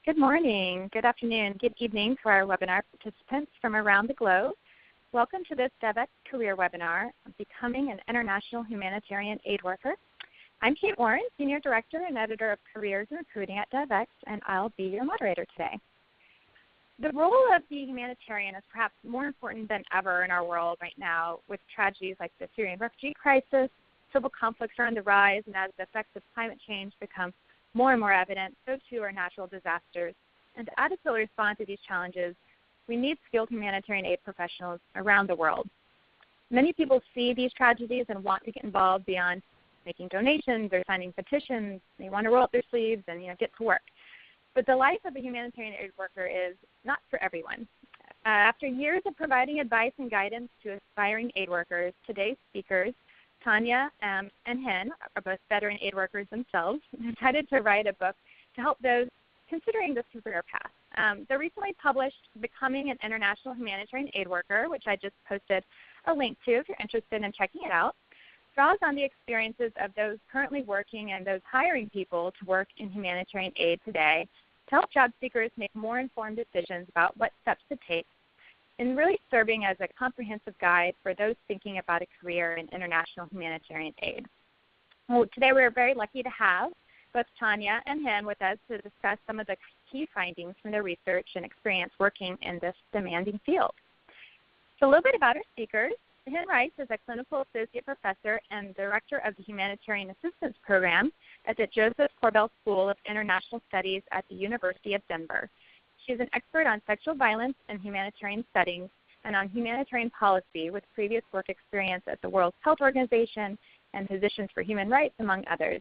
Good morning, good afternoon, good evening to our webinar participants from around the globe. Welcome to this DevEx Career Webinar, Becoming an International Humanitarian Aid Worker. I'm Kate Warren, Senior Director and Editor of Careers and Recruiting at DevEx, and I'll be your moderator today. The role of the humanitarian is perhaps more important than ever in our world right now, with tragedies like the Syrian refugee crisis, civil conflicts are on the rise, and as the effects of climate change become more and more evident, so too are natural disasters. And to adequately respond to these challenges, we need skilled humanitarian aid professionals around the world. Many people see these tragedies and want to get involved beyond making donations or signing petitions. They want to roll up their sleeves and get to work. But the life of a humanitarian aid worker is not for everyone. After years of providing advice and guidance to aspiring aid workers, today's speakers, Tanya and Hen, are both veteran aid workers themselves, decided to write a book to help those considering this career path. The recently published Becoming an International Humanitarian Aid Worker, which I just posted a link to if you're interested in checking it out, draws on the experiences of those currently working and those hiring people to work in humanitarian aid today to help job seekers make more informed decisions about what steps to take, and really serving as a comprehensive guide for those thinking about a career in international humanitarian aid. Well, today we're very lucky to have both Tanya and Hen with us to discuss some of the key findings from their research and experience working in this demanding field. So a little bit about our speakers. Hen Rice is a clinical associate professor and director of the Humanitarian Assistance Program at the Joseph Corbell School of International Studies at the University of Denver. She is an expert on sexual violence and humanitarian settings and on humanitarian policy with previous work experience at the World Health Organization and Physicians for Human Rights, among others.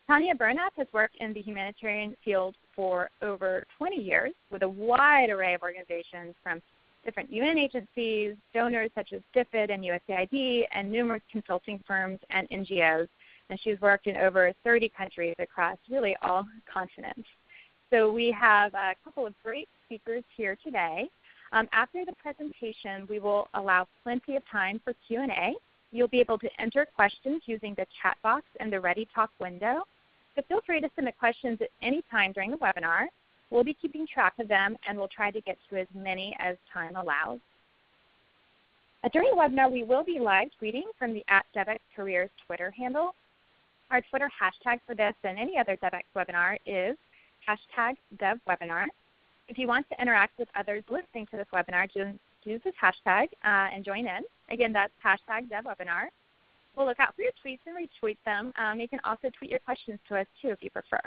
Tanya Bernath has worked in the humanitarian field for over 20 years with a wide array of organizations from different UN agencies, donors such as DFID and USAID, and numerous consulting firms and NGOs. And she's worked in over 30 countries across really all continents. So we have a couple of great speakers here today. After the presentation, we will allow plenty of time for Q&A. You'll be able to enter questions using the chat box in the Ready Talk window. So feel free to submit questions at any time during the webinar. We'll be keeping track of them, and we'll try to get to as many as time allows. During the webinar, we will be live tweeting from the @DevExCareers Twitter handle. Our Twitter hashtag for this and any other DevEx webinar is #DevWebinar. If you want to interact with others listening to this webinar, just use this hashtag and join in. Again, that's #DevWebinar. We'll look out for your tweets and retweet them. You can also tweet your questions to us too if you prefer.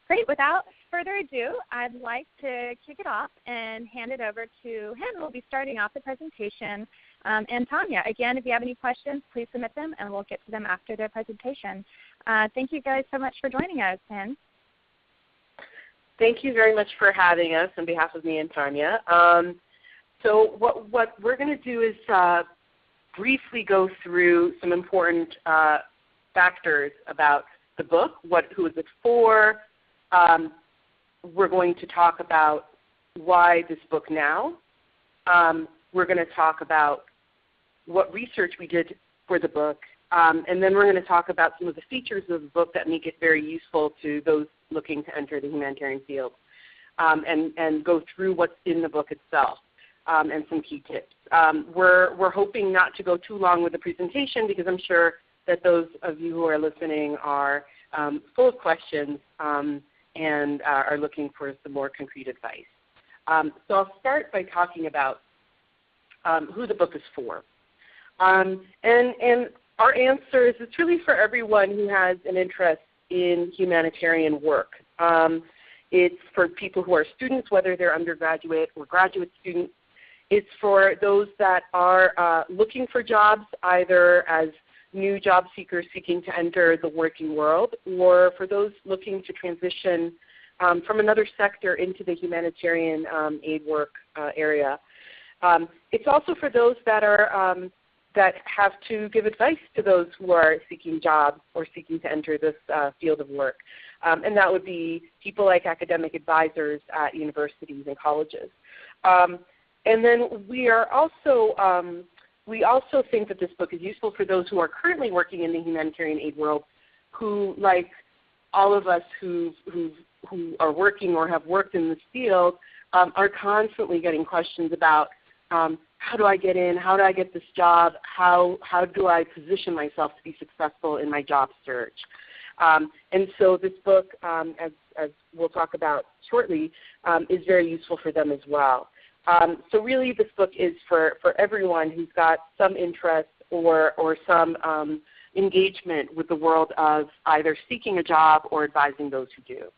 Great. Without further ado, I'd like to kick it off and hand it over to Hen, who will be starting off the presentation, and Tanya. Again, if you have any questions, please submit them, and we'll get to them after their presentation. Thank you guys so much for joining us, Hen. Thank you very much for having us on behalf of me and Tanya. So what we're going to do is briefly go through some important factors about the book. Who is it for? We're going to talk about why this book now. We're going to talk about what research we did for the book. And then we're going to talk about some of the features of the book that make it very useful to those looking to enter the humanitarian field, and go through what's in the book itself and some key tips. We're hoping not to go too long with the presentation because I'm sure that those of you who are listening are full of questions and are looking for some more concrete advice. So I'll start by talking about who the book is for. And our answer is it's really for everyone who has an interest in humanitarian work. It's for people who are students, whether they're undergraduate or graduate students. It's for those that are looking for jobs, either as new job seekers seeking to enter the working world, or for those looking to transition from another sector into the humanitarian aid work area. It's also for those that are that have to give advice to those who are seeking jobs or seeking to enter this field of work. And that would be people like academic advisors at universities and colleges. And then we also think that this book is useful for those who are currently working in the humanitarian aid world, who, like all of us who've who are working or have worked in this field are constantly getting questions about how do I get in, how do I get this job, how do I position myself to be successful in my job search. And so this book, as we'll talk about shortly, is very useful for them as well. So really this book is for everyone who's got some interest or some engagement with the world of either seeking a job or advising those who do.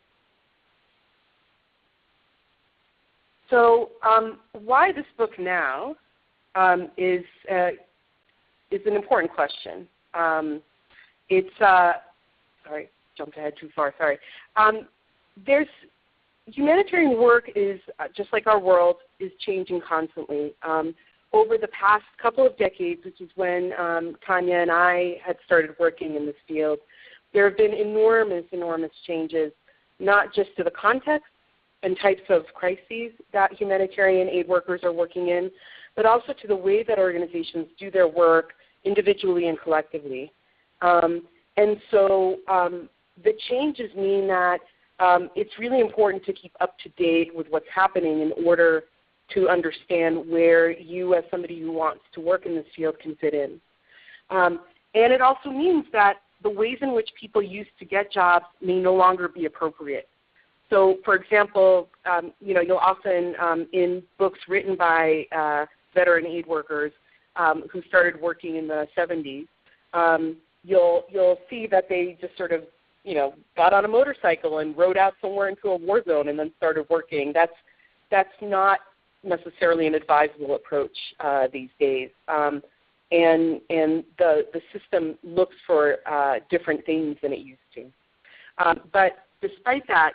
So why this book now is an important question. Sorry, jumped ahead too far, sorry. Humanitarian work is, just like our world, is changing constantly. Over the past couple of decades, which is when Tanya and I had started working in this field, there have been enormous, enormous changes, not just to the context and types of crises that humanitarian aid workers are working in, but also to the way that organizations do their work individually and collectively. And so the changes mean that it's really important to keep up to date with what's happening in order to understand where you as somebody who wants to work in this field can fit in. And it also means that the ways in which people used to get jobs may no longer be appropriate. So for example, you'll often, in books written by veteran aid workers who started working in the 70s, you'll see that they just sort of, got on a motorcycle and rode out somewhere into a war zone and then started working. That's not necessarily an advisable approach these days. And the system looks for different things than it used to. But despite that,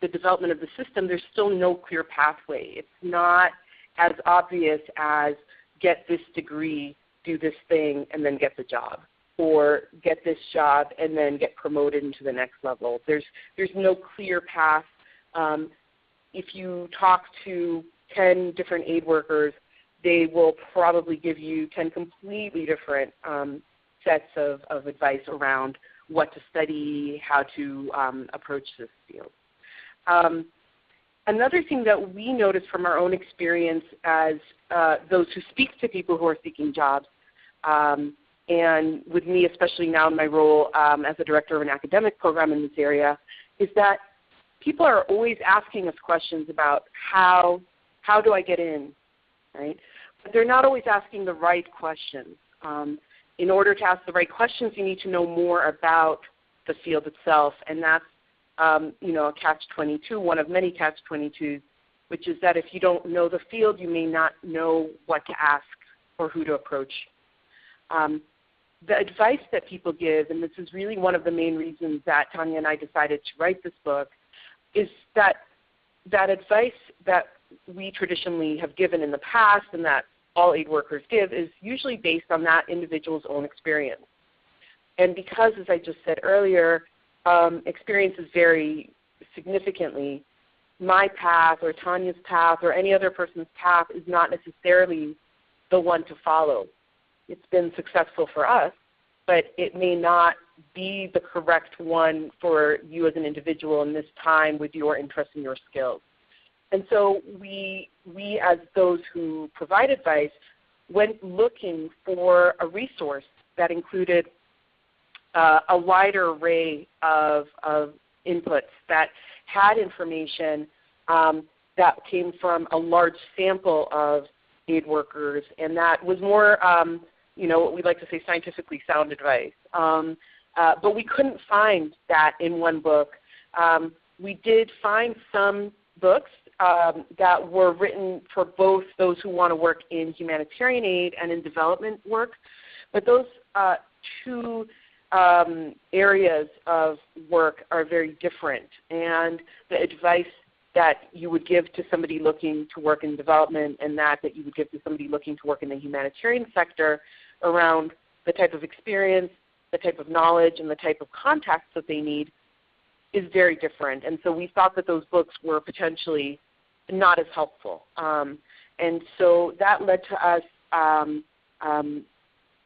the development of the system, there's still no clear pathway. It's not as obvious as get this degree, do this thing, and then get the job, or get this job and then get promoted into the next level. There's no clear path. If you talk to 10 different aid workers, they will probably give you 10 completely different sets of advice around what to study, how to approach this field. Another thing that we notice from our own experience as those who speak to people who are seeking jobs, and with me especially now in my role as a director of an academic program in this area, is that people are always asking us questions about how do I get in, right? But they're not always asking the right questions. In order to ask the right questions, you need to know more about the field itself, and that's a catch-22, one of many catch-22s, which is that if you don't know the field, you may not know what to ask or who to approach. The advice that people give, and this is really one of the main reasons that Tanya and I decided to write this book, is that advice that we traditionally have given in the past and that all aid workers give is usually based on that individual's own experience. And because, as I just said earlier, experiences vary significantly, my path or Tanya's path or any other person's path is not necessarily the one to follow. It's been successful for us, but it may not be the correct one for you as an individual in this time with your interests and your skills. And so we as those who provide advice went looking for a resource that included a wider array of inputs that had information that came from a large sample of aid workers, and that was more, what we like to say, scientifically sound advice. But we couldn't find that in one book. We did find some books that were written for both those who want to work in humanitarian aid and in development work, but those two areas of work are very different, and the advice that you would give to somebody looking to work in development and that you would give to somebody looking to work in the humanitarian sector around the type of experience, the type of knowledge, and the type of contacts that they need is very different. And so we thought that those books were potentially not as helpful. And so that led to us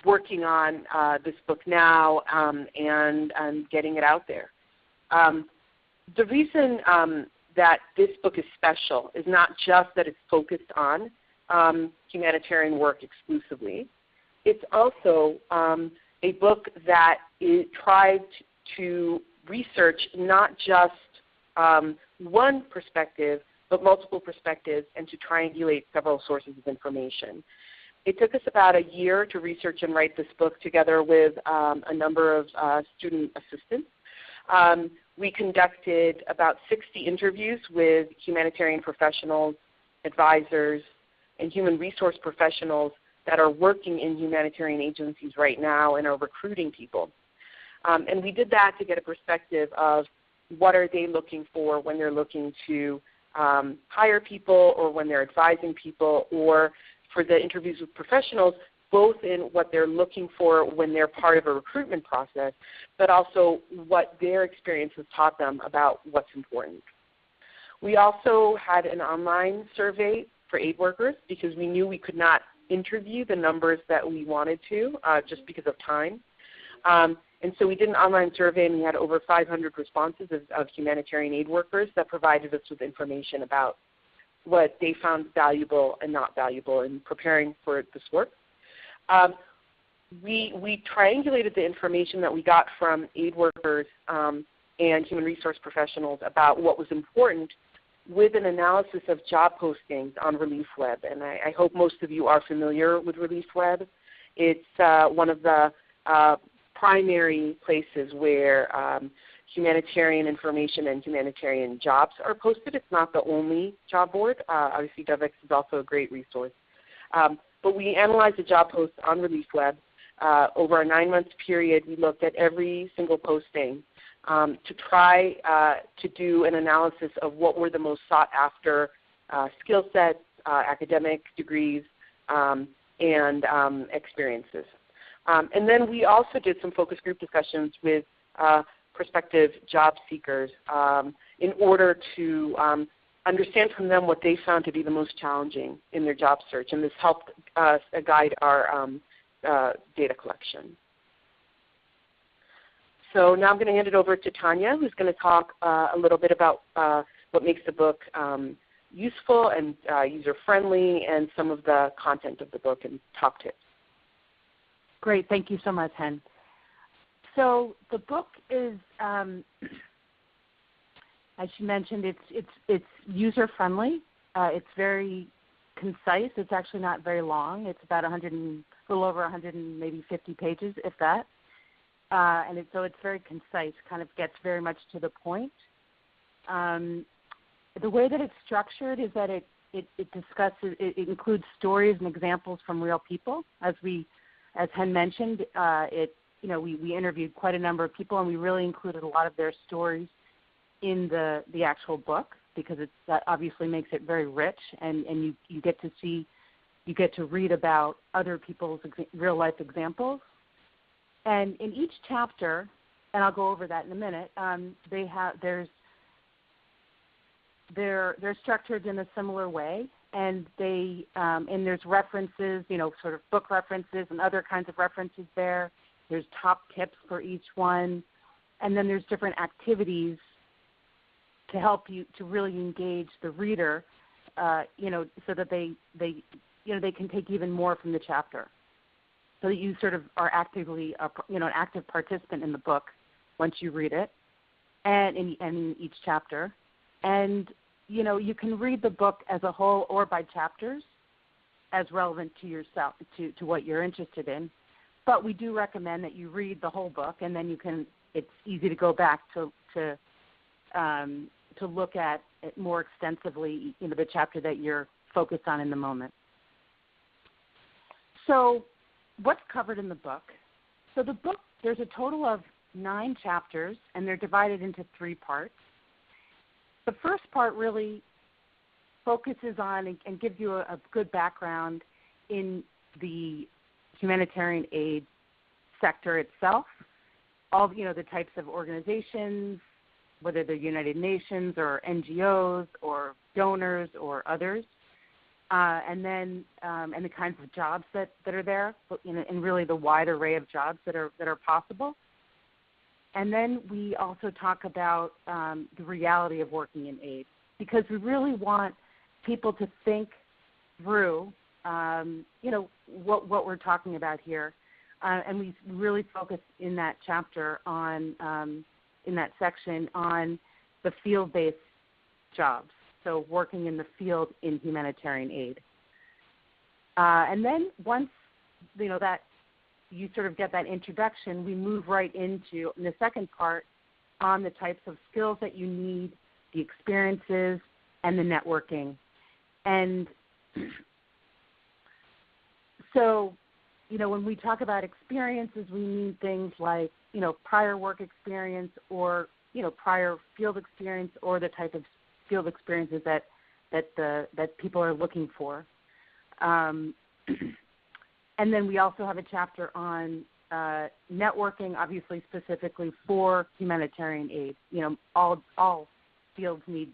working on this book now and getting it out there. the reason that this book is special is not just that it's focused on humanitarian work exclusively. It's also a book that tried to research not just one perspective, but multiple perspectives, and to triangulate several sources of information. It took us about a year to research and write this book together with a number of student assistants. We conducted about 60 interviews with humanitarian professionals, advisors, and human resource professionals that are working in humanitarian agencies right now and are recruiting people. And we did that to get a perspective of what are they looking for when they're looking to hire people, or when they're advising people, or for the interviews with professionals, both in what they're looking for when they're part of a recruitment process, but also what their experience has taught them about what's important. We also had an online survey for aid workers because we knew we could not interview the numbers that we wanted to just because of time. And so we did an online survey, and we had over 500 responses of humanitarian aid workers that provided us with information about what they found valuable and not valuable in preparing for this work. We triangulated the information that we got from aid workers and human resource professionals about what was important with an analysis of job postings on ReliefWeb. And I hope most of you are familiar with ReliefWeb. It's one of the primary places where humanitarian information and humanitarian jobs are posted. It's not the only job board. Obviously, DevEx is also a great resource. But we analyzed the job posts on ReliefWeb. Over a 9-month period, we looked at every single posting to try to do an analysis of what were the most sought after skill sets, academic degrees, and experiences. And then we also did some focus group discussions with prospective job seekers in order to understand from them what they found to be the most challenging in their job search. And this helped us guide our data collection. So now I'm going to hand it over to Tanya, who's going to talk a little bit about what makes the book useful and user-friendly, and some of the content of the book and top tips. Great. Thank you so much, Hen. So the book is, as you mentioned, it's user-friendly. It's very concise. It's actually not very long. It's about a little over 150 pages, if that. And so it's very concise, kind of gets very much to the point. The way that it's structured is that it includes stories and examples from real people. As Hen mentioned, we interviewed quite a number of people, and we really included a lot of their stories in the actual book, because that obviously makes it very rich, and you get to read about other people's real life examples. And in each chapter, and I'll go over that in a minute, they're structured in a similar way, and and there's references, sort of book references and other kinds of references there. There's top tips for each one, and then there's different activities to help you to really engage the reader, so that they can take even more from the chapter, so that you sort of are actively, an active participant in the book once you read it, and in each chapter. And you can read the book as a whole or by chapters, as relevant to yourself, to what you're interested in. But we do recommend that you read the whole book, and then it's easy to go back to look at it more extensively, the chapter that you're focused on in the moment. So what's covered in the book? So the book, there's a total of 9 chapters, and they're divided into 3 parts. The first part really focuses on and gives you a good background in the humanitarian aid sector itself, all the types of organizations, whether they're United Nations or NGOs or donors or others, and the kinds of jobs that are there, and really the wide array of jobs that are possible. And then we also talk about the reality of working in aid, because we really want people to think through, what we're talking about here. And we really focus in that chapter on, in that section, on the field-based jobs, so working in the field in humanitarian aid. And then once, that you sort of get that introduction, we move right into, in the second part, on the types of skills that you need, the experiences, and the networking. And so, when we talk about experiences, we mean things like, prior work experience or, prior field experience, or the type of field experiences that people are looking for. And then we also have a chapter on networking, obviously specifically for humanitarian aid. All fields need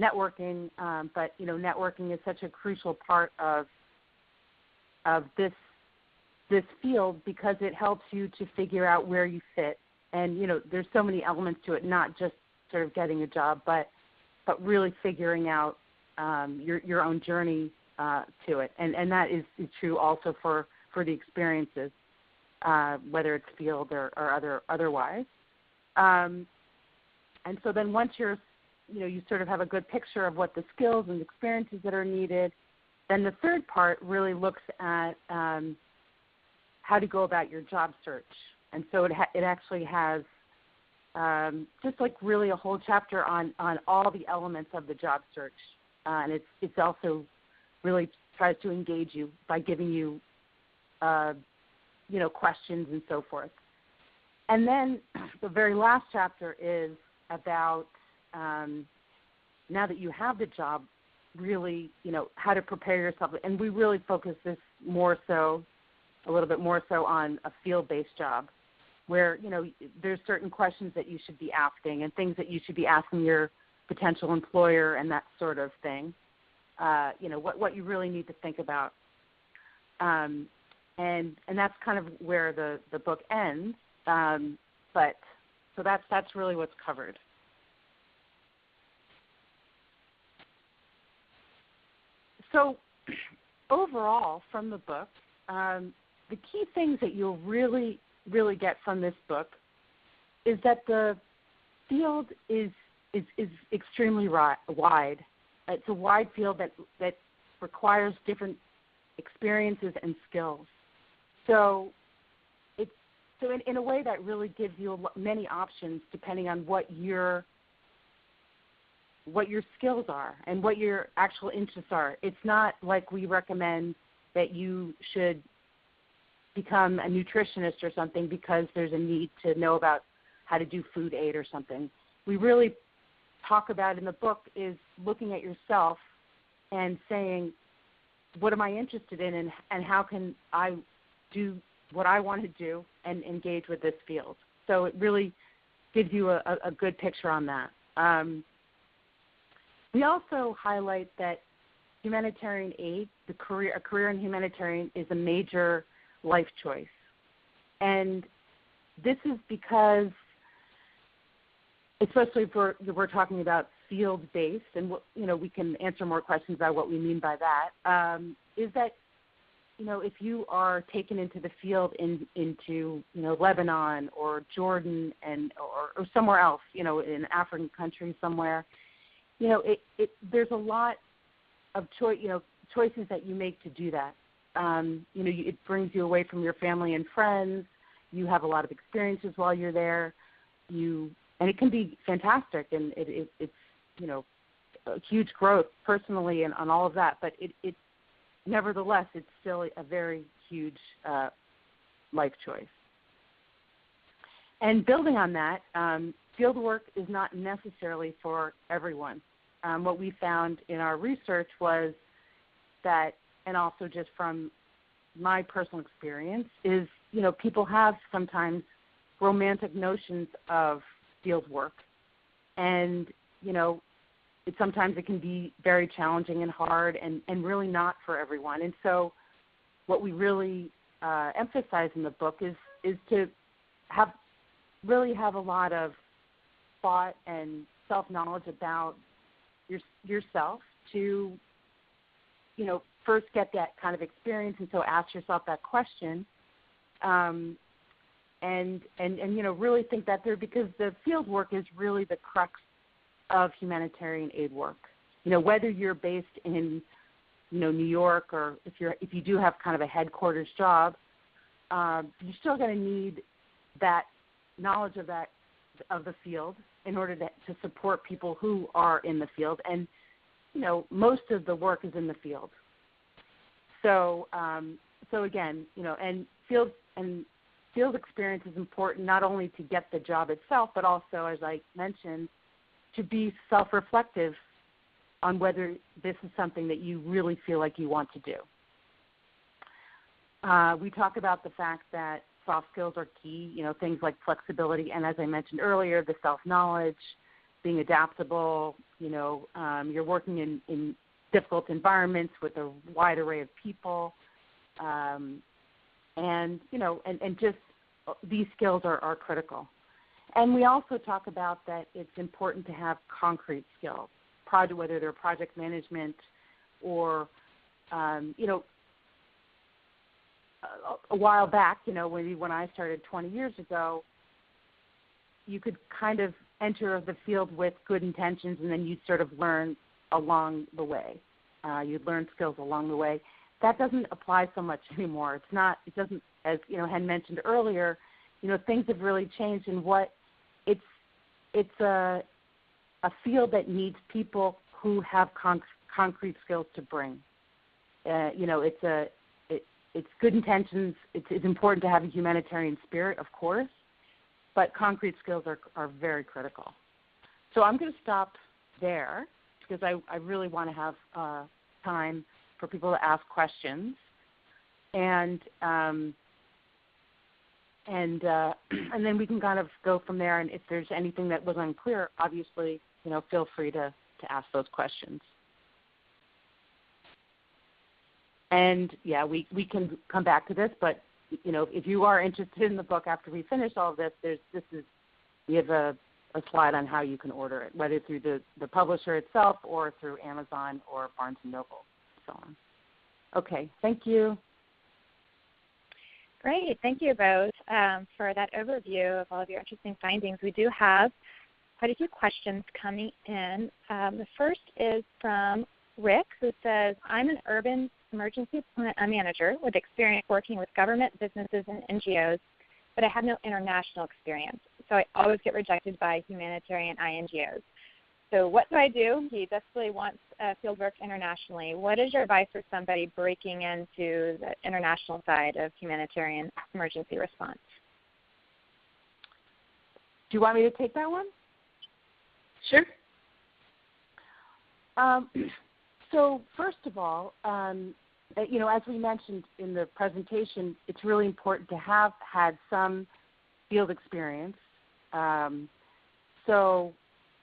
networking, but networking is such a crucial part of this field, because it helps you to figure out where you fit. And there's so many elements to it, not just sort of getting a job, but really figuring out your own journey to it. And that is true also for the experiences, whether it's field or otherwise. And so then once you sort of have a good picture of what the skills and experiences that are needed, then the third part really looks at how to go about your job search. And so it actually has just like really a whole chapter on all the elements of the job search. And it's also really tries to engage you by giving you, questions and so forth. And then the very last chapter is about, now that you have the job, really, how to prepare yourself. And we really focus this a little bit more so on a field-based job, where, there's certain questions that you should be asking and things that you should be asking your potential employer and that sort of thing. What you really need to think about. And that's kind of where the book ends. But so that's really what's covered. So overall, from the book, the key things that you'll really, really get from this book is that the field is extremely wide. It's a wide field that requires different experiences and skills. So in a way that really gives you many options depending on what your skills are and what your actual interests are. It's not like we recommend that you should become a nutritionist or something because there's a need to know about how to do food aid or something. We really talk about in the book is looking at yourself and saying, what am I interested in, and how can I do what I want to do and engage with this field? So it really gives you a good picture on that. We also highlight that humanitarian aid, a career in humanitarian, is a major life choice. And this is because, especially if we're talking about field-based, and we can answer more questions about what we mean by that, is that if you are taken into the field into Lebanon or Jordan or somewhere else, in an African country somewhere, there's a lot of choices that you make to do that. It brings you away from your family and friends. You have a lot of experiences while you're there. And it can be fantastic, and it's a huge growth personally and on all of that. But it nevertheless, it's still a very huge life choice. And building on that, field work is not necessarily for everyone. What we found in our research was that, and also just from my personal experience, is, people have sometimes romantic notions of field work. And, sometimes it can be very challenging and hard and really not for everyone. And so what we really emphasize in the book is to have really have a lot of thought and self-knowledge about yourself to, first get that kind of experience, and so ask yourself that question, and really think that because the field work is really the crux of humanitarian aid work. Whether you're based in New York, or if you do have kind of a headquarters job, you're still going to need that knowledge of the field in order to support people who are in the field. And most of the work is in the field. So again, and field experience is important not only to get the job itself, but also, as I mentioned, to be self-reflective on whether this is something that you really feel like you want to do. We talk about the fact that soft skills are key, things like flexibility, and as I mentioned earlier, the self-knowledge, being adaptable, you're working in difficult environments with a wide array of people, and just these skills are critical. And we also talk about that it's important to have concrete skills, whether they're project management or, a while back, when I started 20 years ago, you could kind of enter the field with good intentions, and then you'd sort of learn along the way. You'd learn skills along the way. That doesn't apply so much anymore. It doesn't, as Hen mentioned earlier, things have really changed in what it's a field that needs people who have concrete skills to bring. It's good intentions. It's important to have a humanitarian spirit, of course, but concrete skills are very critical. So I'm going to stop there because I really want to have time for people to ask questions, and then we can kind of go from there. And if there's anything that was unclear, obviously, feel free to ask those questions. And yeah, we can come back to this, but if you are interested in the book after we finish all of this, we have a slide on how you can order it, whether through the publisher itself or through Amazon or Barnes & Noble, so on. Okay, thank you. Great. Thank you both for that overview of all of your interesting findings. We do have quite a few questions coming in. The first is from Rick, who says, I'm an urban emergency manager with experience working with government, businesses, and NGOs, but I have no international experience. So I always get rejected by humanitarian INGOs. So what do I do? He desperately wants fieldwork internationally. What is your advice for somebody breaking into the international side of humanitarian emergency response? Do you want me to take that one? Sure. So first of all, as we mentioned in the presentation, it's really important to have had some field experience. So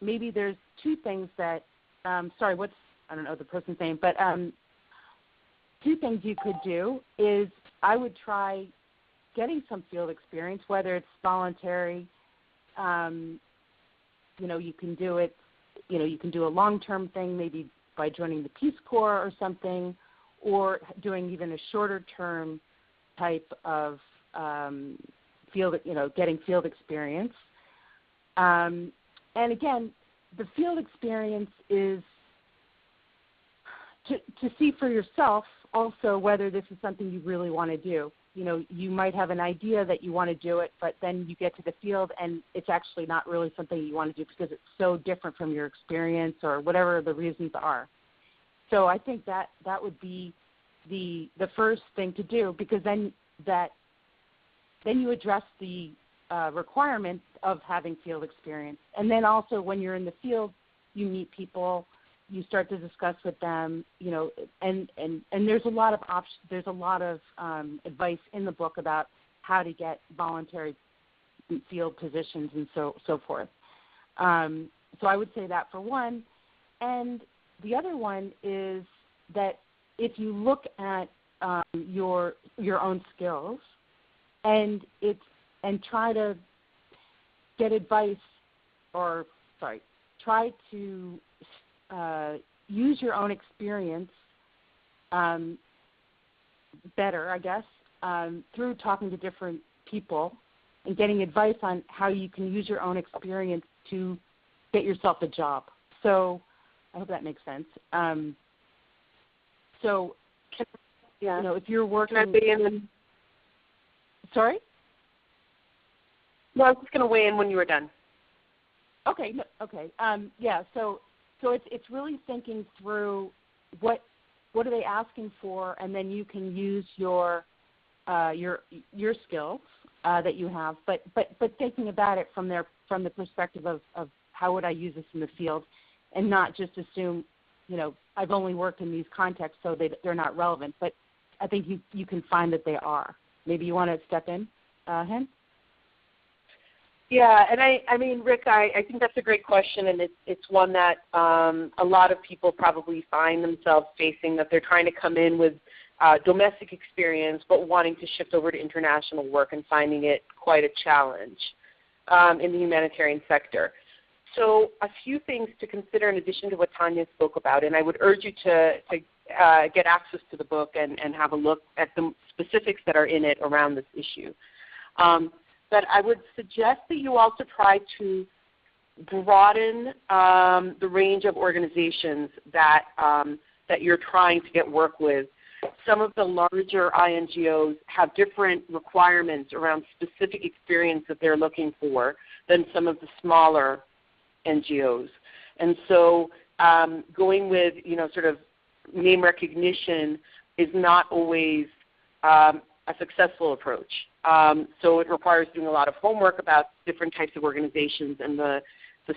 maybe there's two things that, I don't know the person's name, but two things you could do is I would try getting some field experience, whether it's voluntary, you can do it, you can do a long-term thing, maybe by joining the Peace Corps or something, or doing even a shorter-term type of getting field experience. And again, the field experience is to see for yourself also whether this is something you really want to do. You might have an idea that you want to do it, but then you get to the field and it's actually not really something you want to do because it's so different from your experience or whatever the reasons are. So I think that would be the first thing to do, because then you address the requirement of having field experience. And then also when you're in the field, you meet people, you start to discuss with them, and there's a lot of advice in the book about how to get voluntary field positions and so forth. So I would say that for one. And the other one is that if you look at your own skills and try to get advice, try to use your own experience better, I guess, through talking to different people and getting advice on how you can use your own experience to get yourself a job. So I hope that makes sense. If you're working, can I weigh in? Sorry? No, I was just going to weigh in when you were done. Okay. Okay. So it's really thinking through what are they asking for, and then you can use your skills that you have, but thinking about it from the perspective of how would I use this in the field, and not just assume, I've only worked in these contexts, so they're not relevant. But I think you can find that they are. Maybe you want to step in, Hen? Yeah, and I mean, Rick, I think that's a great question, and it's one that a lot of people probably find themselves facing, that they're trying to come in with domestic experience but wanting to shift over to international work and finding it quite a challenge in the humanitarian sector. So a few things to consider in addition to what Tanya spoke about, and I would urge you to get access to the book and have a look at the specifics that are in it around this issue. But I would suggest that you also try to broaden the range of organizations that you're trying to get work with. Some of the larger INGOs have different requirements around specific experience that they're looking for than some of the smaller NGOs. And so going with, sort of name recognition is not always a successful approach. So it requires doing a lot of homework about different types of organizations and the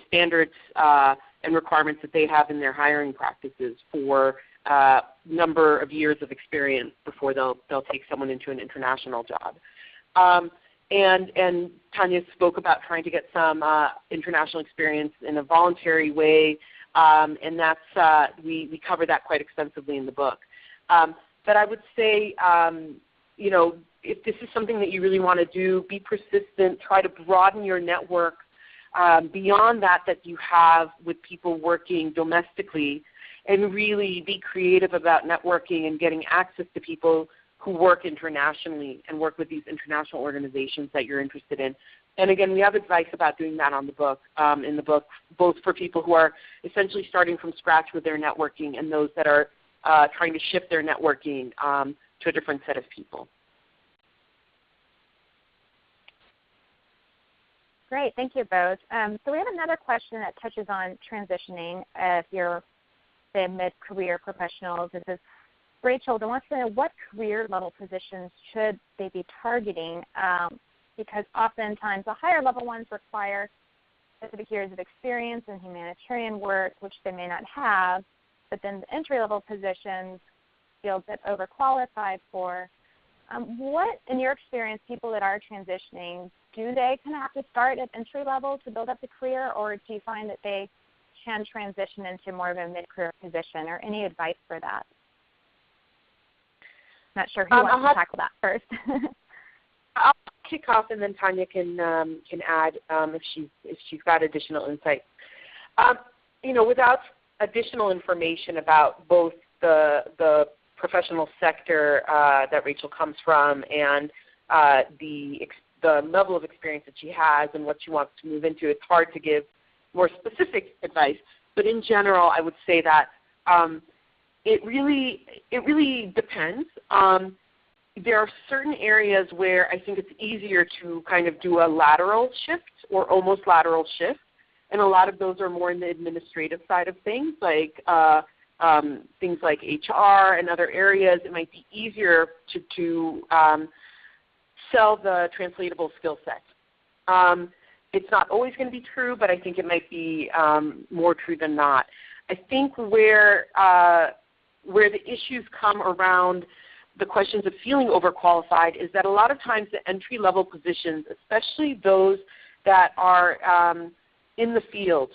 standards and requirements that they have in their hiring practices for number of years of experience before they'll take someone into an international job. And Tanya spoke about trying to get some international experience in a voluntary way, and that's we cover that quite extensively in the book. But I would say, if this is something that you really want to do, be persistent. Try to broaden your network beyond that you have with people working domestically, and really be creative about networking and getting access to people who work internationally and work with these international organizations that you're interested in. And again, we have advice about doing that in the book, both for people who are essentially starting from scratch with their networking and those that are trying to shift their networking to a different set of people. Great, thank you both. So we have another question that touches on transitioning if you're, say, mid-career professionals. This is Rachel that wants to know what career level positions should they be targeting, because oftentimes the higher level ones require specific years of experience in humanitarian work, which they may not have, but then the entry-level positions feel a bit overqualified for. What, in your experience, people that are transitioning, do they kind of have to start at entry level to build up the career, or do you find that they can transition into more of a mid-career position, or any advice for that? Not sure who wants to tackle that first. I'll kick off, and then Tanya can add if she's got additional insight. Without additional information about both the professional sector that Rachel comes from and the level of experience that she has and what she wants to move into, it's hard to give more specific advice. But in general, I would say that it really depends. There are certain areas where I think it's easier to kind of do a lateral shift or almost lateral shift, and a lot of those are more in the administrative side of things, like things like HR and other areas. It might be easier to sell the translatable skill set. It's not always going to be true, but I think it might be more true than not. I think where the issues come around the questions of feeling overqualified is that a lot of times the entry-level positions, especially those that are in the field,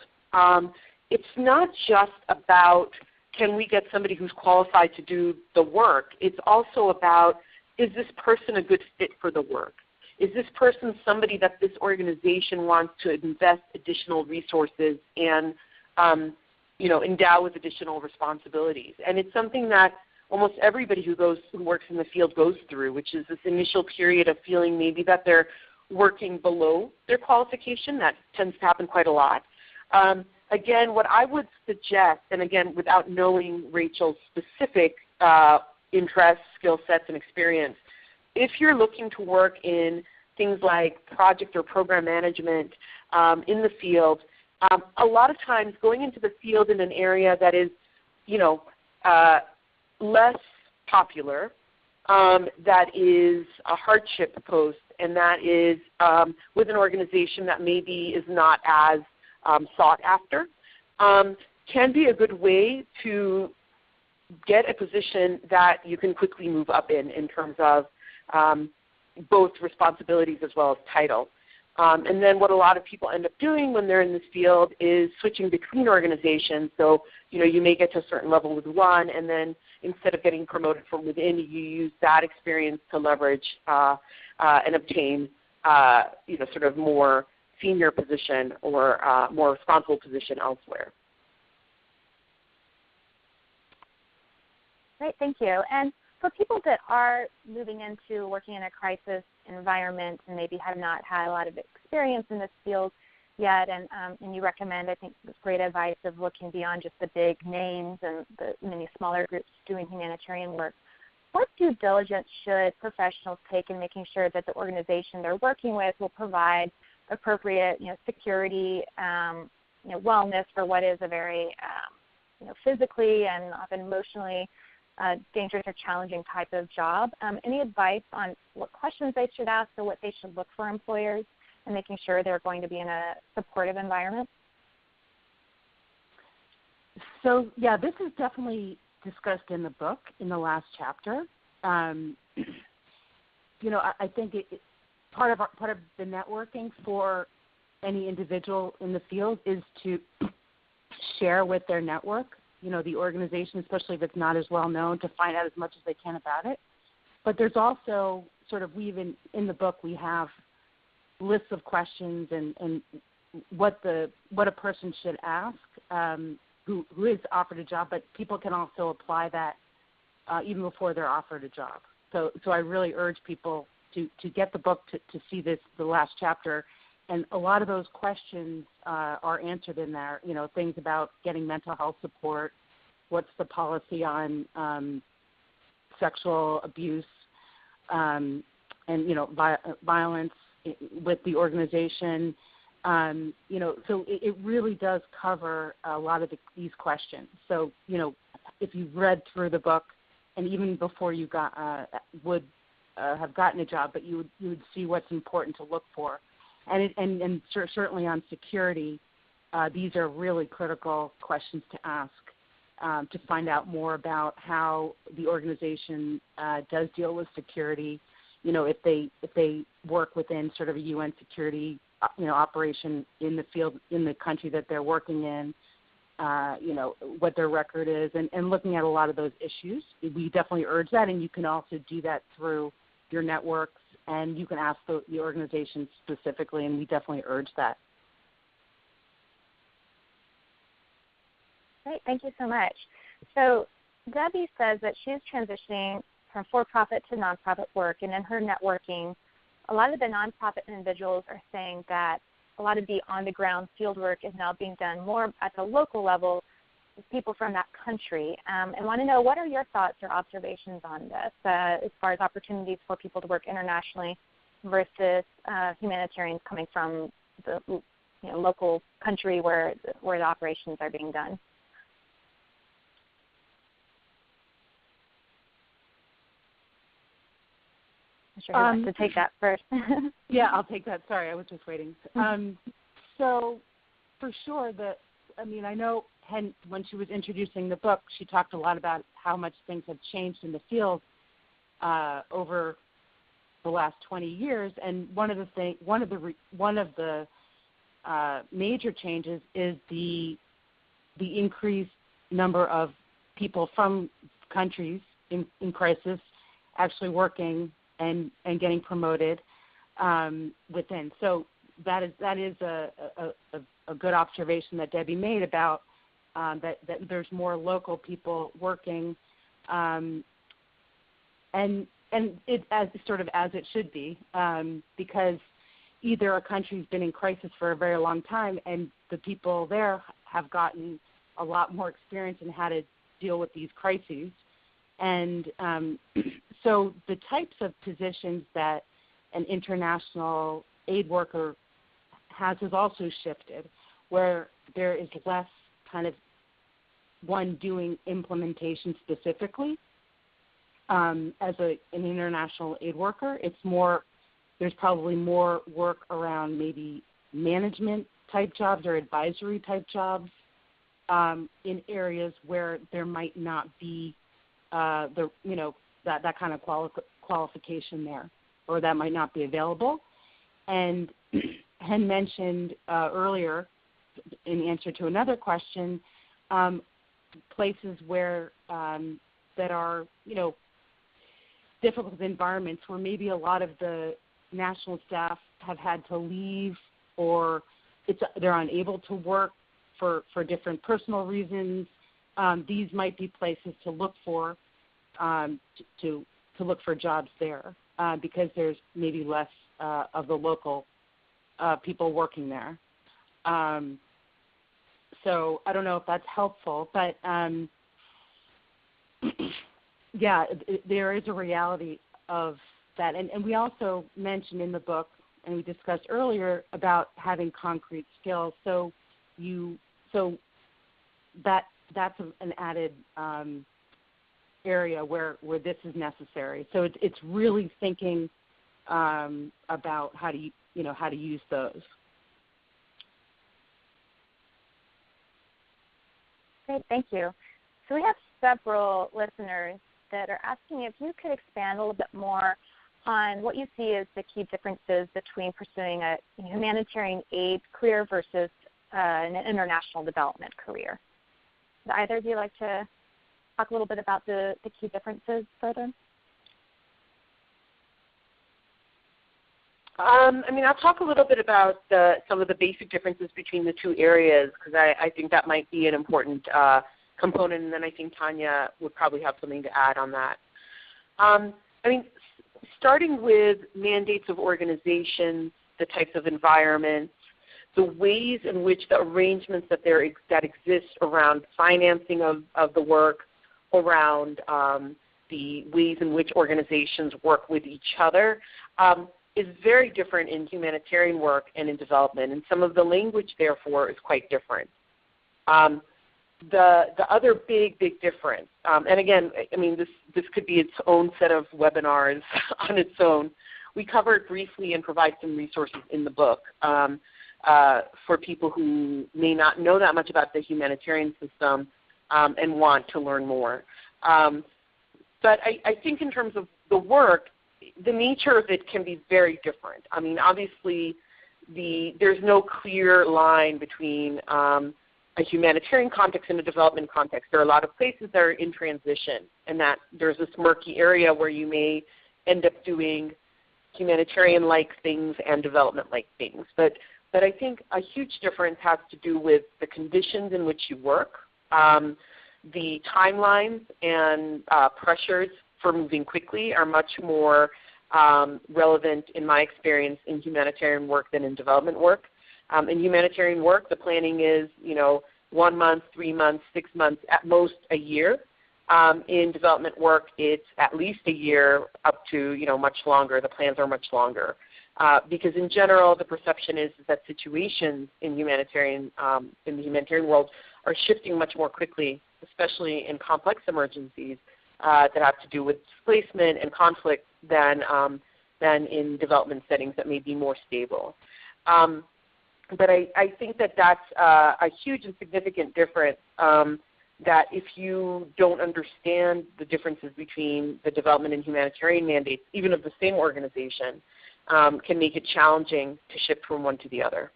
it's not just about can we get somebody who's qualified to do the work. It's also about, is this person a good fit for the work? is this person somebody that this organization wants to invest additional resources and endow with additional responsibilities? And it's something that almost everybody who works in the field goes through, which is this initial period of feeling maybe that they're working below their qualification. That tends to happen quite a lot. Again, what I would suggest, and again, without knowing Rachel's specific interests, skill sets, and experience, if you're looking to work in things like project or program management in the field, a lot of times going into the field in an area that is, less popular, that is a hardship post, and that is with an organization that maybe is not as sought after, can be a good way to get a position that you can quickly move up in terms of both responsibilities as well as title. And then what a lot of people end up doing when they're in this field is switching between organizations. So you may get to a certain level with one, and then instead of getting promoted from within, you use that experience to leverage and obtain sort of more senior position or more responsible position elsewhere. Great, thank you. And for people that are moving into working in a crisis environment and maybe have not had a lot of experience in this field yet, and you recommend, I think, this great advice of looking beyond just the big names and the many smaller groups doing humanitarian work. What due diligence should professionals take in making sure that the organization they're working with will provide appropriate, security, wellness for what is a very, physically and often emotionally dangerous or challenging type of job? Any advice on what questions they should ask or what they should look for employers and making sure they're going to be in a supportive environment? So, yeah, this is definitely discussed in the book in the last chapter. I think part of the networking for any individual in the field is to share with their network, the organization, especially if it's not as well known, to find out as much as they can about it. But there's also in the book we have lists of questions and what a person should ask who is offered a job, but people can also apply that even before they're offered a job. So I really urge people to get the book to see the last chapter. And a lot of those questions are answered in there, things about getting mental health support, what's the policy on sexual abuse, and, violence with the organization. So it really does cover a lot of these questions. So, if you've read through the book, and even before you would have gotten a job, but you would see what's important to look for. And certainly on security, these are really critical questions to ask to find out more about how the organization does deal with security. If they work within sort of a UN security operation in the field, in the country that they're working in, what their record is, and looking at a lot of those issues. We definitely urge that, and you can also do that through your networks, and you can ask the organization specifically, and we definitely urge that. Great, thank you so much. So Debbie says that she's transitioning from for-profit to nonprofit work, and in her networking, a lot of the nonprofit individuals are saying that a lot of the on-the-ground field work is now being done more at the local level with people from that country. And want to know, what are your thoughts or observations on this as far as opportunities for people to work internationally versus humanitarians coming from the local country where the operations are being done? I'm sure who wants to take that first. Yeah, I'll take that. Sorry, I was just waiting. So for sure, I know when she was introducing the book, she talked a lot about how much things have changed in the field over the last 20 years. And one of the major changes is the increased number of people from countries in crisis actually working and getting promoted. within. So that is a good observation that Debbie made about that there's more local people working, and it as it should be, because either a country's been in crisis for a very long time and the people there have gotten a lot more experience in how to deal with these crises. And so the types of positions that an international aid worker has also shifted, where there is less kind of one doing implementation specifically as an international aid worker. It's more, there's probably more work around maybe management type jobs or advisory type jobs in areas where there might not be that kind of qualification there, or that might not be available. And Hen mentioned earlier, in answer to another question, places where that are difficult environments where maybe a lot of the national staff have had to leave, or they're unable to work for different personal reasons. These might be places to look for to look for jobs there because there's maybe less of the local people working there. So I don't know if that's helpful, but yeah, there is a reality of that. And we also mentioned in the book, and we discussed earlier, about having concrete skills. So that's an added area where this is necessary. So it's really thinking about how to use those. Great, thank you. So we have several listeners that are asking if you could expand a little bit more on what you see as the key differences between pursuing a humanitarian aid career versus an international development career. Would either of you like to talk a little bit about the key differences further? I'll talk a little bit about some of the basic differences between the two areas, because I think that might be an important component, and then I think Tanya would probably have something to add on that. Starting with mandates of organizations, the types of environments, the ways in which the arrangements that exist around financing of the work, around the ways in which organizations work with each other, is very different in humanitarian work and in development, and some of the language, therefore, is quite different. The other big difference, and again, this could be its own set of webinars on its own. We cover it briefly and provide some resources in the book for people who may not know that much about the humanitarian system and want to learn more. But I think in terms of the work, the nature of it can be very different. Obviously, there's no clear line between a humanitarian context and a development context. There are a lot of places that are in transition, and that there's this murky area where you may end up doing humanitarian-like things and development-like things. But I think a huge difference has to do with the conditions in which you work, the timelines and pressures for moving quickly are much more relevant, in my experience, in humanitarian work than in development work. In humanitarian work, the planning is 1 month, 3 months, 6 months, at most a year. In development work, it's at least a year, up to much longer. The plans are much longer. Because in general, the perception is that situations in the humanitarian world are shifting much more quickly, especially in complex emergencies that have to do with displacement and conflict than in development settings that may be more stable. But I think that that's a huge and significant difference, that if you don't understand the differences between the development and humanitarian mandates, even of the same organization, can make it challenging to shift from one to the other.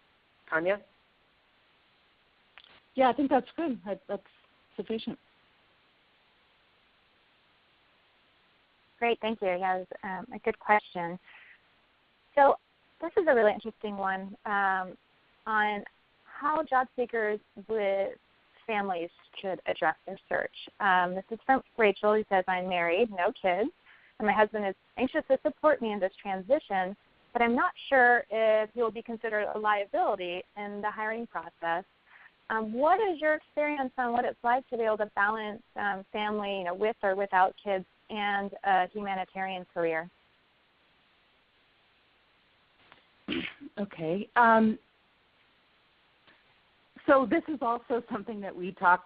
Tanya? Yeah, I think that's good. That's sufficient. Great, thank you. Yeah, it was a good question. So This is a really interesting one on how job seekers with families should address their search. This is from Rachel, who says, I'm married, no kids, and my husband is anxious to support me in this transition, but I'm not sure if he will be considered a liability in the hiring process. What is your experience on what it's like to be able to balance family, with or without kids, and a humanitarian career? Okay. So this is also something that we talk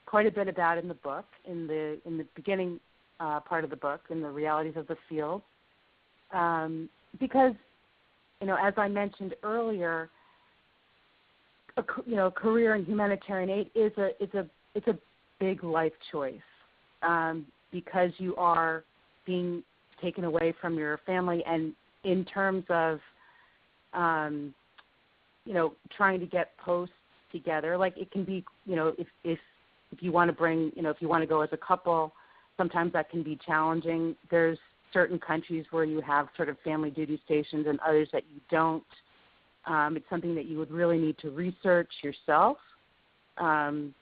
quite a bit about in the book, in the beginning part of the book, in the realities of the field, because as I mentioned earlier, a career in humanitarian aid is a big life choice, because you are being taken away from your family, and in terms of trying to get posts together, like it can be, if you want to bring, if you want to go as a couple, sometimes that can be challenging. There's certain countries where you have sort of family duty stations and others that you don't. It's something that you would really need to research yourself. And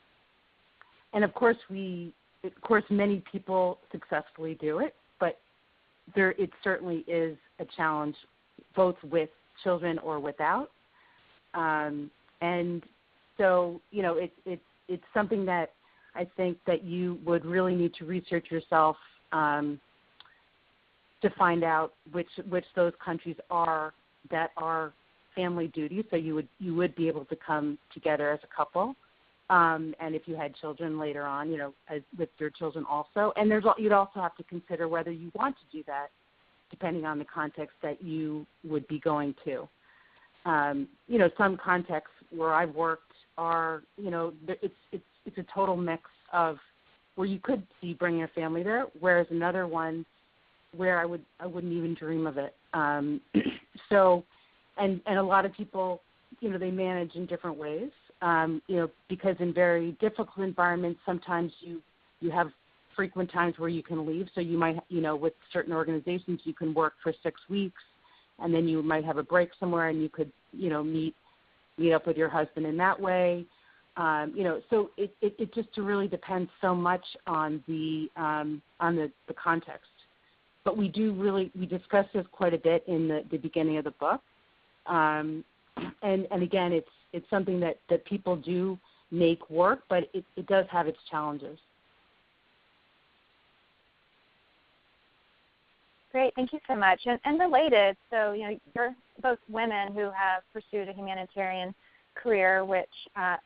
of course many people successfully do it, but it certainly is a challenge both with children or without. And so, it's something that I think that you would really need to research yourself to find out which those countries are that are family duty. So you would be able to come together as a couple, and if you had children later on, with your children also. And you'd also have to consider whether you want to do that, depending on the context that you would be going to. Some contexts where I've worked are, it's a total mix of where you could see bringing a family there, whereas another one where I wouldn't even dream of it. So, and a lot of people, they manage in different ways, because in very difficult environments, sometimes you have frequent times where you can leave. So you might, with certain organizations, you can work for 6 weeks, and then you might have a break somewhere, and you could, meet up with your husband in that way. So it just really depends so much on the context. But we discuss this quite a bit in the beginning of the book. And again, it's something that people do make work, but it does have its challenges. Great, thank you so much. And related, so you're both women who have pursued a humanitarian career, which there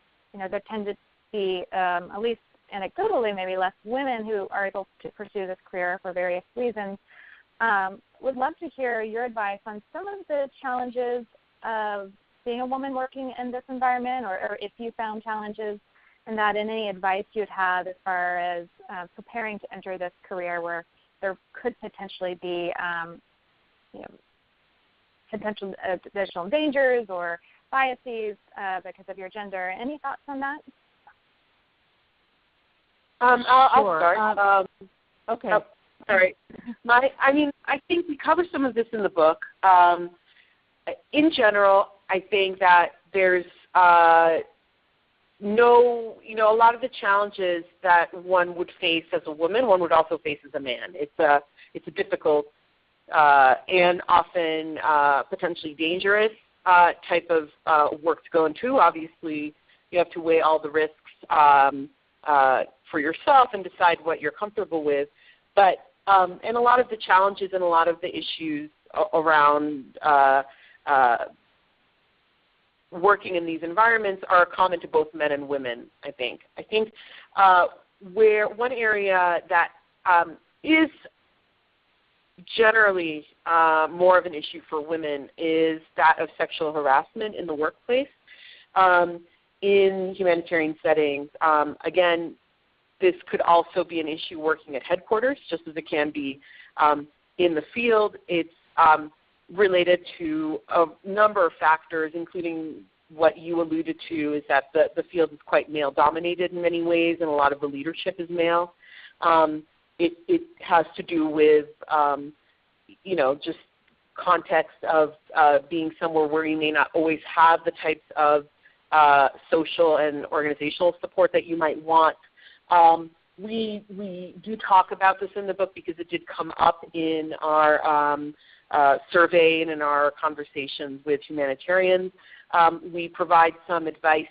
tend to be, at least anecdotally, maybe less women who are able to pursue this career for various reasons. Would love to hear your advice on some of the challenges of being a woman working in this environment, or if you found challenges in that, and any advice you'd have as far as preparing to enter this career where there could potentially be potential additional dangers or biases because of your gender. Any thoughts on that? I'll start. Okay. Oh, sorry. I think we cover some of this in the book. In general, I think that there's a lot of the challenges that one would face as a woman, one would also face as a man. It's a difficult and often potentially dangerous type of work to go into. Obviously, you have to weigh all the risks for yourself and decide what you're comfortable with. But and a lot of the challenges and a lot of the issues around working in these environments are common to both men and women, I think. I think where one area that is generally more of an issue for women is that of sexual harassment in the workplace. In humanitarian settings, again, this could also be an issue working at headquarters, just as it can be in the field. It's related to a number of factors, including what you alluded to, is that the field is quite male-dominated in many ways, and a lot of the leadership is male. It has to do with, just context of being somewhere where you may not always have the types of social and organizational support that you might want. We do talk about this in the book because it did come up in our survey and in our conversations with humanitarians. We provide some advice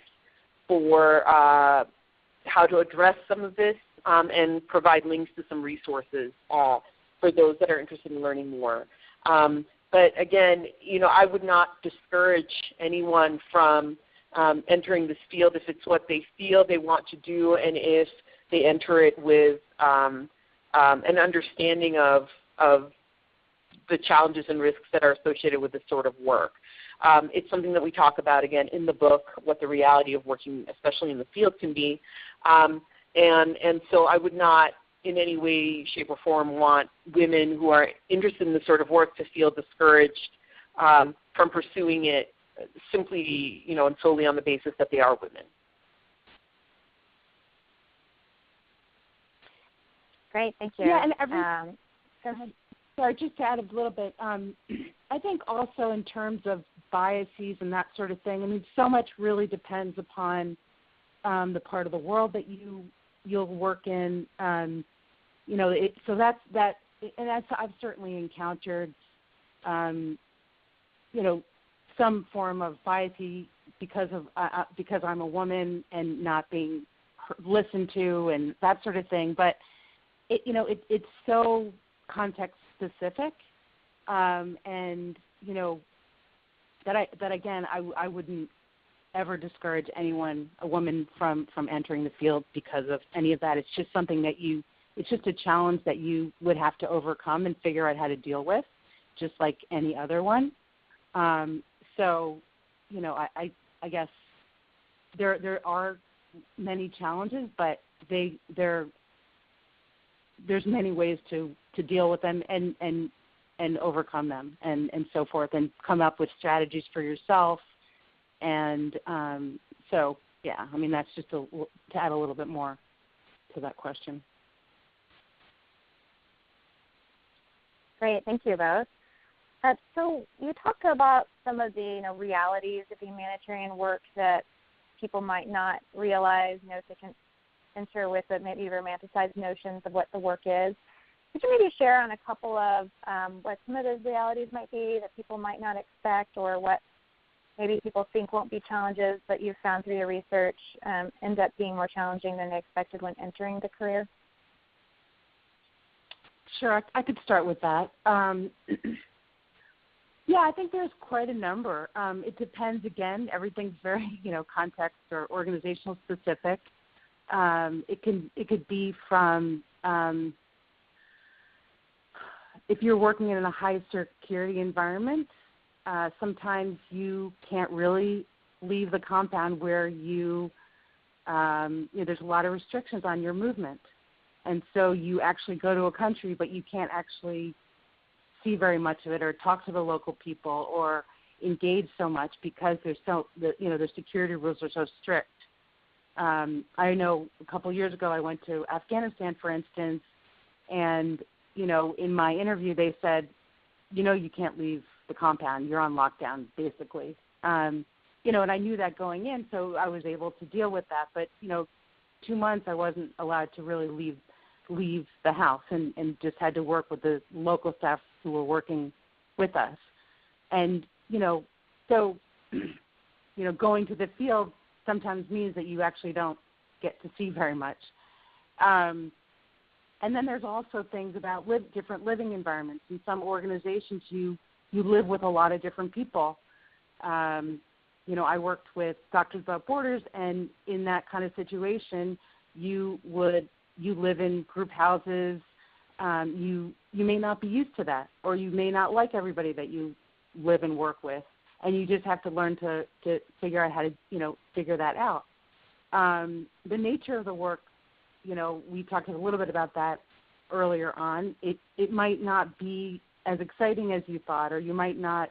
for how to address some of this and provide links to some resources for those that are interested in learning more. But again, I would not discourage anyone from entering this field if it's what they feel they want to do, and if they enter it with an understanding of the challenges and risks that are associated with this sort of work. It's something that we talk about, again, in the book, what the reality of working, especially in the field, can be. And so I would not in any way, shape, or form want women who are interested in this sort of work to feel discouraged from pursuing it simply, and solely on the basis that they are women. Great, thank you. Yeah, and go ahead. Sorry, just to add a little bit, I think also in terms of biases and that sort of thing, so much really depends upon the part of the world that you'll work in. So that's that, and I've certainly encountered, some form of bias because I'm a woman and not being listened to and that sort of thing. But it's so context specific, and that again I wouldn't ever discourage anyone, a woman, from entering the field because of any of that. It's just something that it's just a challenge that you would have to overcome and figure out how to deal with, just like any other one. So, I guess there are many challenges, but there's many ways to deal with them and overcome them and so forth, and come up with strategies for yourself. And so, yeah, that's just to add a little bit more to that question. Great, thank you both. So you talked about some of the realities of humanitarian work that people might not realize, if they can enter with it, maybe romanticized notions of what the work is. Could you maybe share on a couple of what some of those realities might be that people might not expect, or what maybe people think won't be challenges but you've found through your research end up being more challenging than they expected when entering the career? Sure, I could start with that. Yeah, I think there's quite a number. It depends, again, everything's very, context or organizational specific. It could be from if you're working in a high security environment, sometimes you can't really leave the compound where there's a lot of restrictions on your movement. And so you actually go to a country, but you can't actually see very much of it or talk to the local people or engage so much because the security rules are so strict. I know a couple of years ago I went to Afghanistan, for instance, and, in my interview they said, you can't leave the compound. You're on lockdown, basically. And I knew that going in, so I was able to deal with that. But, 2 months I wasn't allowed to really leave the house and just had to work with the local staff who were working with us. And, so, going to the field sometimes means that you actually don't get to see very much. And then there's also things about different living environments. In some organizations, you live with a lot of different people. I worked with Doctors Without Borders, and in that kind of situation, you live in group houses. You may not be used to that, or you may not like everybody that you live and work with, and you just have to learn to figure out how to figure that out. The nature of the work, we talked a little bit about that earlier on. It might not be as exciting as you thought, or you might not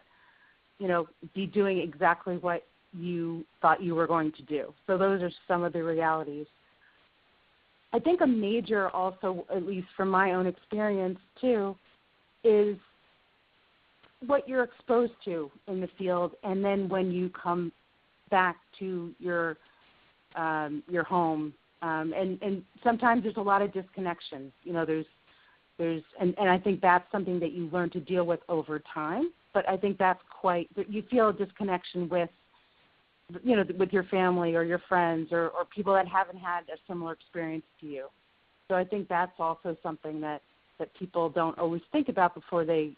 be doing exactly what you thought you were going to do. So those are some of the realities. I think a major also, at least from my own experience too, is what you're exposed to in the field, and then when you come back to your home, and sometimes there's a lot of disconnection. And I think that's something that you learn to deal with over time. But I think you feel a disconnection with your family or your friends or people that haven't had a similar experience to you. So I think that's also something that people don't always think about before they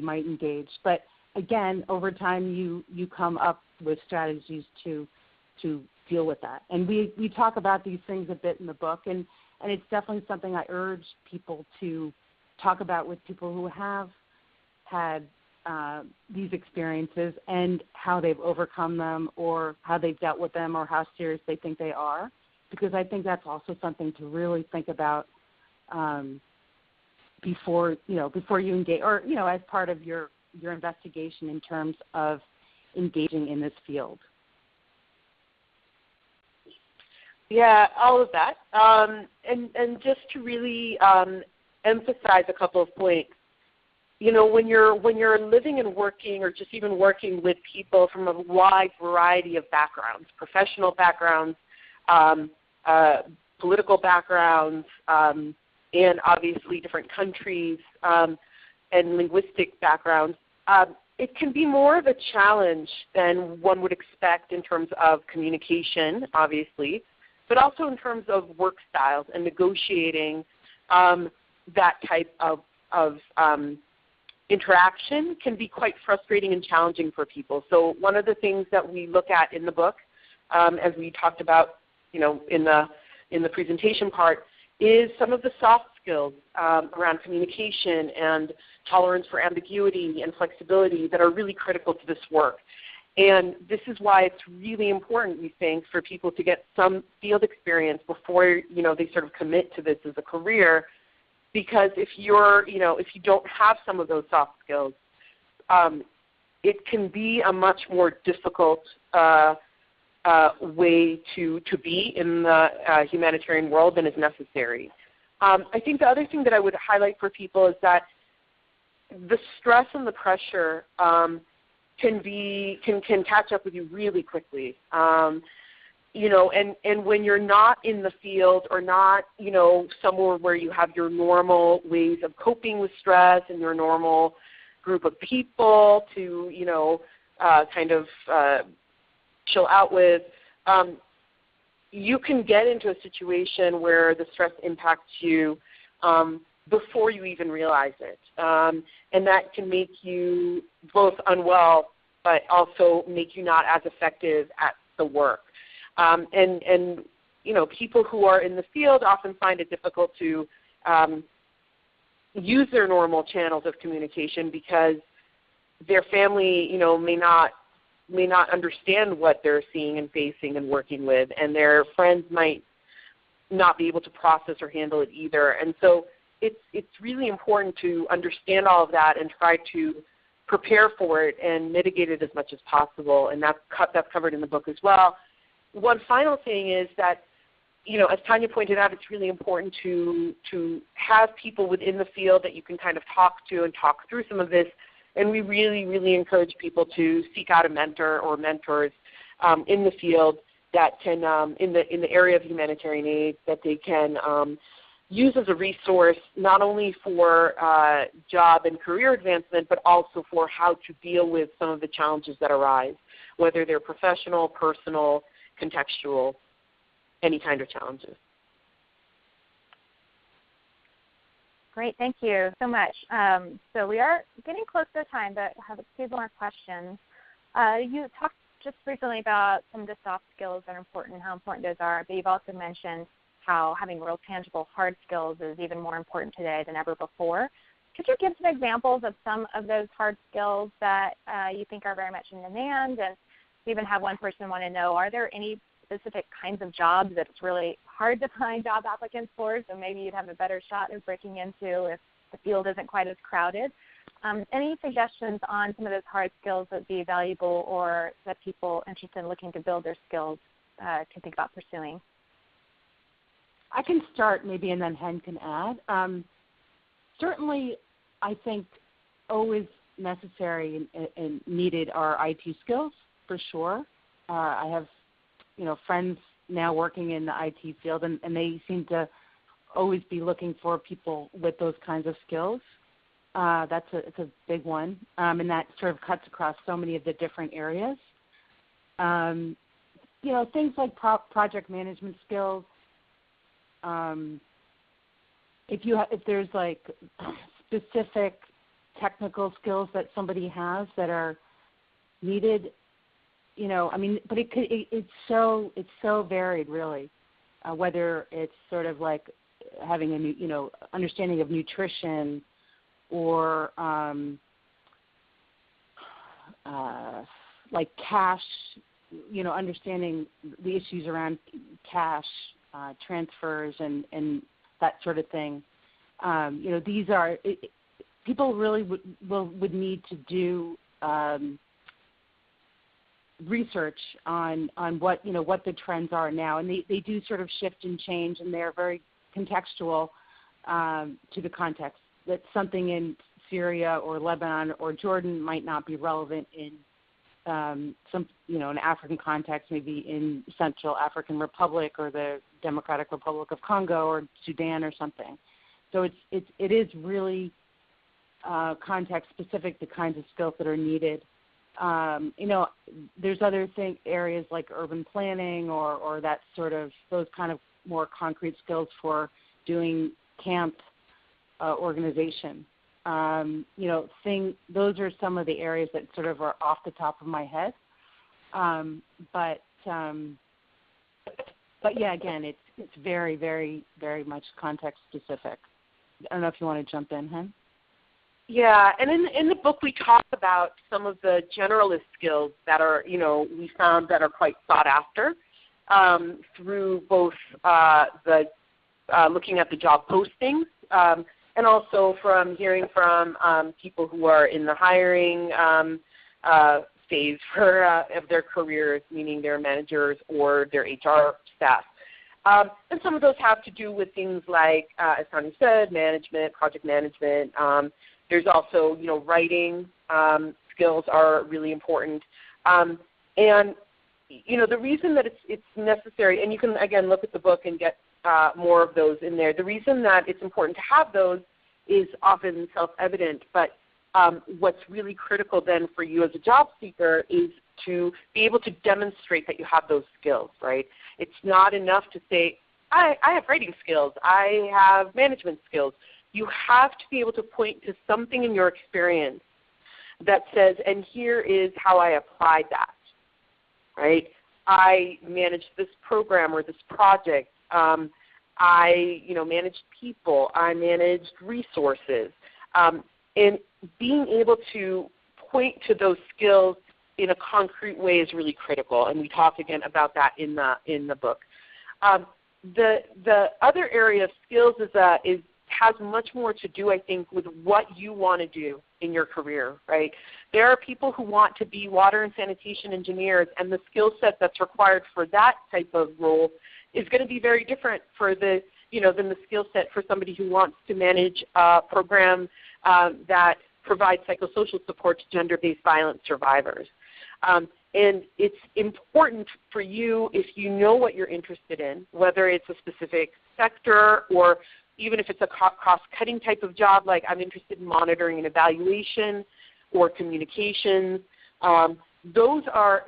might engage. But again, over time you come up with strategies to deal with that. And we talk about these things a bit in the book, and it's definitely something I urge people to talk about with people who have had these experiences and how they've overcome them or how they've dealt with them or how serious they think they are, because I think that's also something to really think about before you engage, or as part of your investigation in terms of engaging in this field. Yeah, all of that. And just to really emphasize a couple of points. When you're living and working, or just even working with people from a wide variety of backgrounds, professional backgrounds, political backgrounds, and obviously different countries and linguistic backgrounds, it can be more of a challenge than one would expect in terms of communication, obviously, but also in terms of work styles and negotiating that type of interaction can be quite frustrating and challenging for people. So one of the things that we look at in the book, as we talked about, in the presentation part, is some of the soft skills around communication and tolerance for ambiguity and flexibility that are really critical to this work. And this is why it's really important, we think, for people to get some field experience before they sort of commit to this as a career. Because if you don't have some of those soft skills, it can be a much more difficult way to be in the humanitarian world than is necessary. I think the other thing that I would highlight for people is that the stress and the pressure can catch up with you really quickly. And when you're not in the field or not, somewhere where you have your normal ways of coping with stress and your normal group of people to, kind of chill out with, you can get into a situation where the stress impacts you before you even realize it. And that can make you both unwell, but also make you not as effective at the work. And people who are in the field often find it difficult to use their normal channels of communication because their family, may not understand what they're seeing and facing and working with, and their friends might not be able to process or handle it either. And so it's really important to understand all of that and try to prepare for it and mitigate it as much as possible, and that's covered in the book as well. One final thing is that, as Tanya pointed out, it's really important to have people within the field that you can kind of talk to and talk through some of this. And we really, really encourage people to seek out a mentor or mentors in the field that can, in the area of humanitarian aid, that they can use as a resource not only for job and career advancement, but also for how to deal with some of the challenges that arise, whether they're professional, personal, contextual, any kind of challenges. Great, thank you so much. So we are getting close to time, but I have a few more questions. You talked just recently about some of the soft skills that are important, how important those are, but you've also mentioned how having real tangible hard skills is even more important today than ever before. Could you give some examples of some of those hard skills that you think are very much in demand? And even have one person want to know, are there any specific kinds of jobs that it's really hard to find job applicants for, so maybe you'd have a better shot of breaking into if the field isn't quite as crowded? Any suggestions on some of those hard skills that would be valuable or that people interested in looking to build their skills can think about pursuing? I can start maybe and then Hen can add. Certainly I think always necessary and needed are IT skills for sure. I have, friends now working in the IT field, and they seem to always be looking for people with those kinds of skills. It's a big one, and that sort of cuts across so many of the different areas. Things like project management skills. If there's like specific technical skills that somebody has that are needed, but it's so varied, really. Whether it's sort of like having a understanding of nutrition, or like cash, understanding the issues around cash transfers and that sort of thing. These are people really would need to do research on what the trends are now, and they do sort of shift and change, and they're very contextual to the context. That something in Syria or Lebanon or Jordan might not be relevant in an African context, maybe in Central African Republic or the Democratic Republic of Congo or Sudan or something. So it is really context specific, the kinds of skills that are needed. There's other areas like urban planning or that sort of those kind of more concrete skills for doing camp organization. Those are some of the areas that sort of are off the top of my head. But yeah, again, it's very, very, very much context specific. I don't know if you want to jump in, Hen? Yeah, and in the book we talk about some of the generalist skills that are, we found that are quite sought after through both looking at the job postings and also from hearing from people who are in the hiring phase of their careers, meaning their managers or their HR staff. And some of those have to do with things like, as Tanya said, management, project management. There's also, writing skills are really important. And, the reason that it's necessary, and you can, again, look at the book and get more of those in there. The reason that it's important to have those is often self-evident, but what's really critical then for you as a job seeker is to be able to demonstrate that you have those skills, right? It's not enough to say, I have writing skills, I have management skills. You have to be able to point to something in your experience that says, and here is how I applied that, right? I managed this program or this project. I managed people. I managed resources. And being able to point to those skills in a concrete way is really critical, and we talk again about that in the book. The other area of skills has much more to do, I think, with what you want to do in your career, right? There are people who want to be water and sanitation engineers, and the skill set that's required for that type of role is going to be very different than the skill set for somebody who wants to manage a program that provides psychosocial support to gender-based violence survivors. And it's important for you, if you know what you're interested in, whether it's a specific sector or even if it's a cross-cutting type of job, like I'm interested in monitoring and evaluation or communications. Those are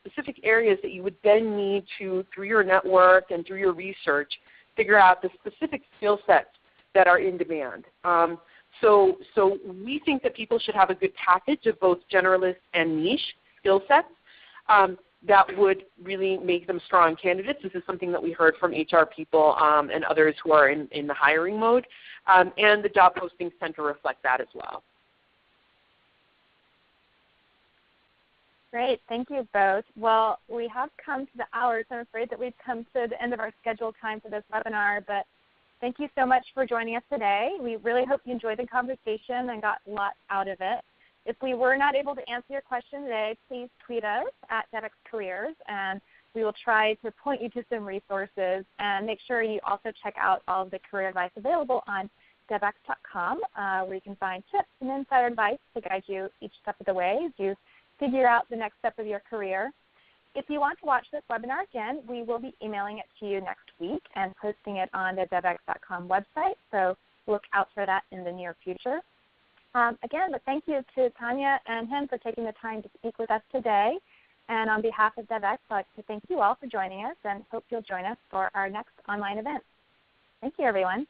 specific areas that you would then need to, through your network and through your research, figure out the specific skill sets that are in demand. So we think that people should have a good package of both generalist and niche skill sets that would really make them strong candidates. This is something that we heard from HR people and others who are in the hiring mode. And the job postings tend to reflect that as well. Great. Thank you both. Well, we have come to the hour, so I'm afraid that we've come to the end of our scheduled time for this webinar, but thank you so much for joining us today. We really hope you enjoyed the conversation and got a lot out of it. If we were not able to answer your question today, please tweet us at DevEx Careers, and we will try to point you to some resources. And make sure you also check out all of the career advice available on devex.com, where you can find tips and insider advice to guide you each step of the way as you figure out the next step of your career. If you want to watch this webinar again, we will be emailing it to you next week and posting it on the devex.com website, so look out for that in the near future. Again, but thank you to Tanya and him for taking the time to speak with us today. And on behalf of DevX, I'd like to thank you all for joining us and hope you'll join us for our next online event. Thank you, everyone.